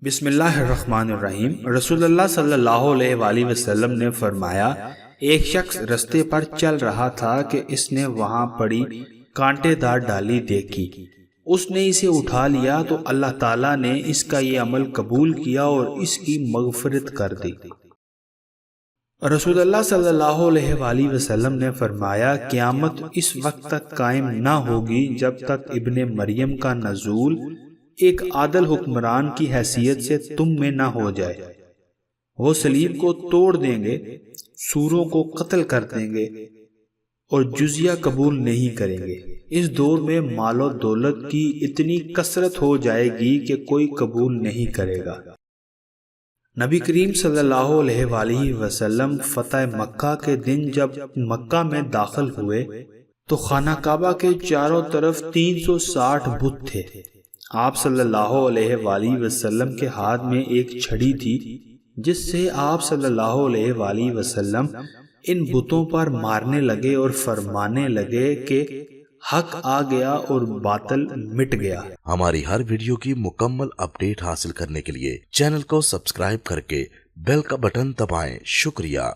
بسم اللہ الرحمن الرحیم۔ رسول اللہ صلی اللہ علیہ وآلہ وسلم نے فرمایا، ایک شخص رستے پر چل رہا تھا کہ اس نے وہاں پڑی کانٹے دار ڈالی دیکھی۔ اس نے اسے اٹھا لیا تو اللہ تعالیٰ نے اس کا یہ عمل قبول کیا اور اس کی مغفرت کر دی۔ رسول اللہ صلی اللہ علیہ وآلہ وسلم نے فرمایا، قیامت اس وقت تک قائم نہ ہوگی جب تک ابن مریم کا نزول ایک عادل حکمران کی حیثیت سے تم میں نہ ہو جائے۔ وہ صلیب کو توڑ دیں گے، سوروں کو قتل کر دیں گے اور جزیہ قبول نہیں کریں گے۔ اس دور میں مال و دولت کی اتنی کثرت ہو جائے گی کہ کوئی قبول نہیں کرے گا۔ نبی کریم صلی اللہ علیہ وآلہ وسلم فتح مکہ کے دن جب مکہ میں داخل ہوئے تو خانہ کعبہ کے چاروں طرف 360 بت تھے۔ آپ صلی اللہ علیہ وآلہ وسلم کے ہاتھ میں ایک چھڑی تھی جس سے آپ صلی اللہ علیہ وآلہ وسلم ان بتوں پر مارنے لگے اور فرمانے لگے کہ حق آ گیا اور باطل مٹ گیا۔ ہماری ہر ویڈیو کی مکمل اپڈیٹ حاصل کرنے کے لیے چینل کو سبسکرائب کر کے بیل کا بٹن دبائیں۔ شکریہ۔